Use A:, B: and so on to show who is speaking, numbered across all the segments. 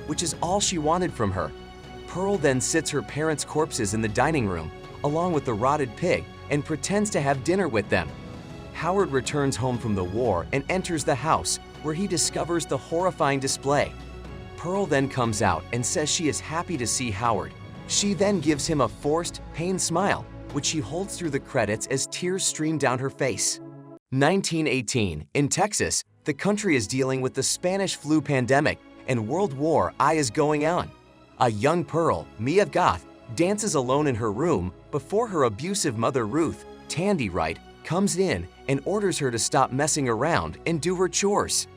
A: which is all she wanted from her. Pearl then sits her parents' corpses in the dining room, along with the rotted pig, and pretends to have dinner with them. Howard returns home from the war and enters the house, where he discovers the horrifying display. Pearl then comes out and says she is happy to see Howard. She then gives him a forced, pained smile, which she holds through the credits as tears stream down her face. 1918. In Texas, the country is dealing with the Spanish flu pandemic, and World War I is going on. A young Pearl, Mia Goth, dances alone in her room before her abusive mother Ruth, Tandy Wright, comes in and orders her to stop messing around and do her chores.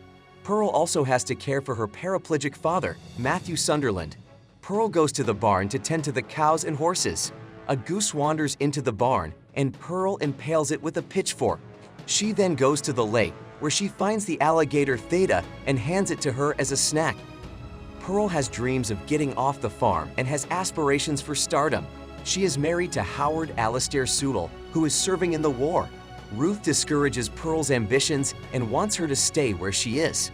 A: Pearl also has to care for her paraplegic father, Matthew Sunderland. Pearl goes to the barn to tend to the cows and horses. A goose wanders into the barn, and Pearl impales it with a pitchfork. She then goes to the lake, where she finds the alligator Theta and hands it to her as a snack. Pearl has dreams of getting off the farm and has aspirations for stardom. She is married to Howard Alastair Sewell, who is serving in the war. Ruth discourages Pearl's ambitions and wants her to stay where she is.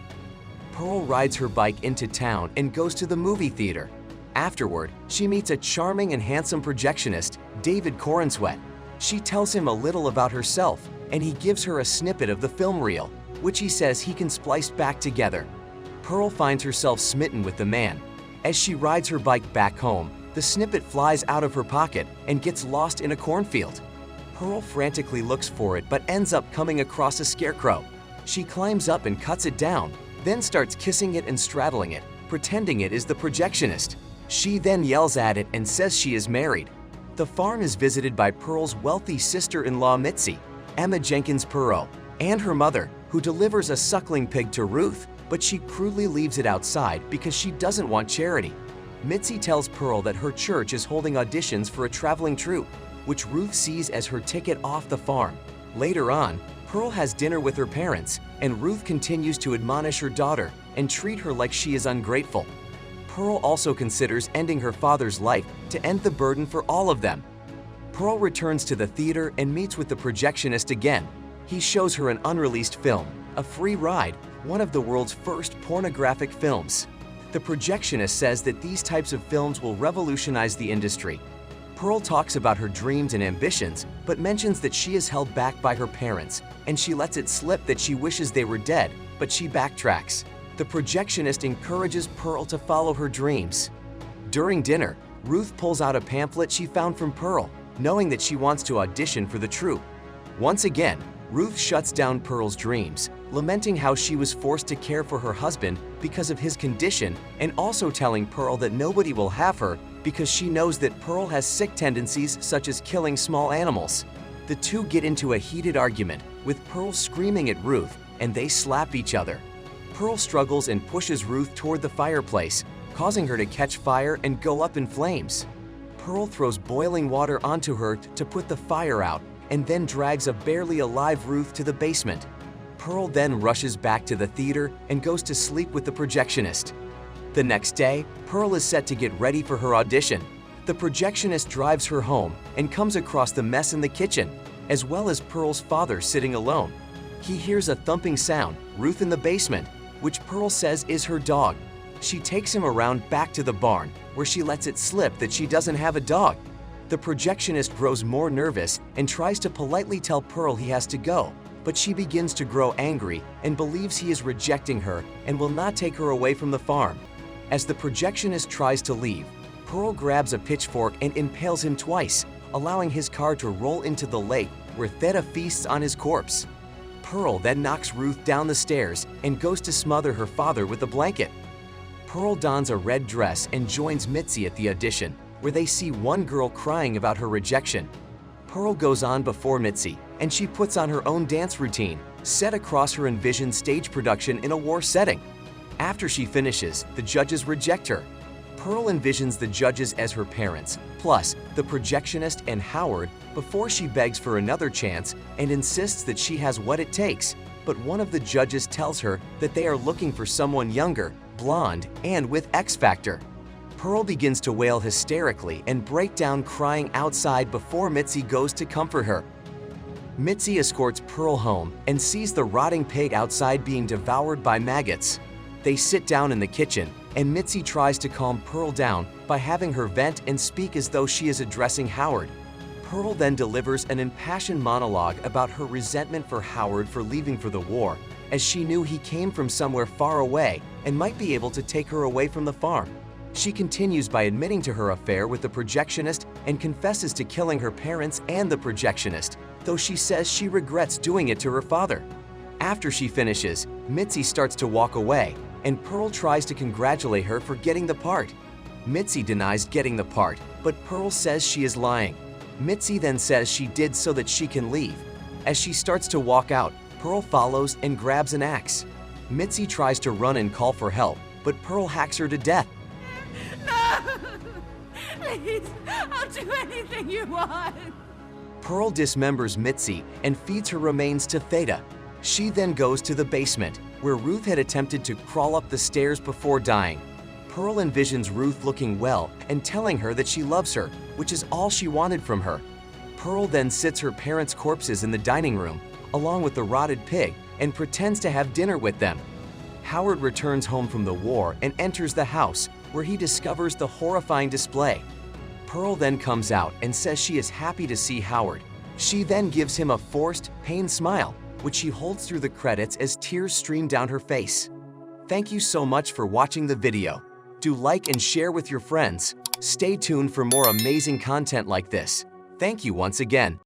A: Pearl rides her bike into town and goes to the movie theater. Afterward, she meets a charming and handsome projectionist, David Corenswet. She tells him a little about herself, and he gives her a snippet of the film reel, which he says he can splice back together. Pearl finds herself smitten with the man. As she rides her bike back home, the snippet flies out of her pocket and gets lost in a cornfield. Pearl frantically looks for it but ends up coming across a scarecrow. She climbs up and cuts it down, then starts kissing it and straddling it, pretending it is the projectionist. She then yells at it and says she is married. The farm is visited by Pearl's wealthy sister-in-law Mitzi, Emma Jenkins Perot, and her mother, who delivers a suckling pig to Ruth, but she crudely leaves it outside because she doesn't want charity. Mitzi tells Pearl that her church is holding auditions for a traveling troupe, which Ruth sees as her ticket off the farm. Later on, Pearl has dinner with her parents, and Ruth continues to admonish her daughter and treat her like she is ungrateful. Pearl also considers ending her father's life to end the burden for all of them. Pearl returns to the theater and meets with the projectionist again. He shows her an unreleased film, A Free Ride, one of the world's first pornographic films. The projectionist says that these types of films will revolutionize the industry. Pearl talks about her dreams and ambitions, but mentions that she is held back by her parents, and she lets it slip that she wishes they were dead, but she backtracks. The projectionist encourages Pearl to follow her dreams. During dinner, Ruth pulls out a pamphlet she found from Pearl, knowing that she wants to audition for the troupe. Once again, Ruth shuts down Pearl's dreams, lamenting how she was forced to care for her husband because of his condition, and also telling Pearl that nobody will have her because she knows that Pearl has sick tendencies such as killing small animals. The two get into a heated argument, with Pearl screaming at Ruth, and they slap each other. Pearl struggles and pushes Ruth toward the fireplace, causing her to catch fire and go up in flames. Pearl throws boiling water onto her to put the fire out, and then drags a barely alive Ruth to the basement. Pearl then rushes back to the theater and goes to sleep with the projectionist. The next day, Pearl is set to get ready for her audition. The projectionist drives her home and comes across the mess in the kitchen, as well as Pearl's father sitting alone. He hears a thumping sound, Ruth in the basement, which Pearl says is her dog. She takes him around back to the barn, where she lets it slip that she doesn't have a dog. The projectionist grows more nervous and tries to politely tell Pearl he has to go, but she begins to grow angry and believes he is rejecting her and will not take her away from the farm. As the projectionist tries to leave, Pearl grabs a pitchfork and impales him twice, allowing his car to roll into the lake where Theta feasts on his corpse. Pearl then knocks Ruth down the stairs and goes to smother her father with a blanket. Pearl dons a red dress and joins Mitzi at the audition, where they see one girl crying about her rejection. Pearl goes on before Mitzi, and she puts on her own dance routine, set across her envisioned stage production in a war setting. After she finishes, the judges reject her. Pearl envisions the judges as her parents, plus the projectionist and Howard, before she begs for another chance and insists that she has what it takes. But one of the judges tells her that they are looking for someone younger, blonde, and with X Factor. Pearl begins to wail hysterically and break down crying outside before Mitzi goes to comfort her. Mitzi escorts Pearl home and sees the rotting pig outside being devoured by maggots. They sit down in the kitchen, and Mitzi tries to calm Pearl down by having her vent and speak as though she is addressing Howard. Pearl then delivers an impassioned monologue about her resentment for Howard for leaving for the war, as she knew he came from somewhere far away and might be able to take her away from the farm. She continues by admitting to her affair with the projectionist and confesses to killing her parents and the projectionist, though she says she regrets doing it to her father. After she finishes, Mitzi starts to walk away, and Pearl tries to congratulate her for getting the part. Mitzi denies getting the part, but Pearl says she is lying. Mitzi then says she did so that she can leave. As she starts to walk out, Pearl follows and grabs an axe. Mitzi tries to run and call for help, but Pearl hacks her to death.
B: No! Please, I'll do anything you want.
A: Pearl dismembers Mitzi and feeds her remains to Theta. She then goes to the basement, where Ruth had attempted to crawl up the stairs before dying. Pearl envisions Ruth looking well and telling her that she loves her, which is all she wanted from her. Pearl then sits her parents' corpses in the dining room, along with the rotted pig, and pretends to have dinner with them. Howard returns home from the war and enters the house, where he discovers the horrifying display. Pearl then comes out and says she is happy to see Howard. She then gives him a forced, pained smile, which she holds through the credits as tears stream down her face. Thank you so much for watching the video. Do like and share with your friends. Stay tuned for more amazing content like this. Thank you once again.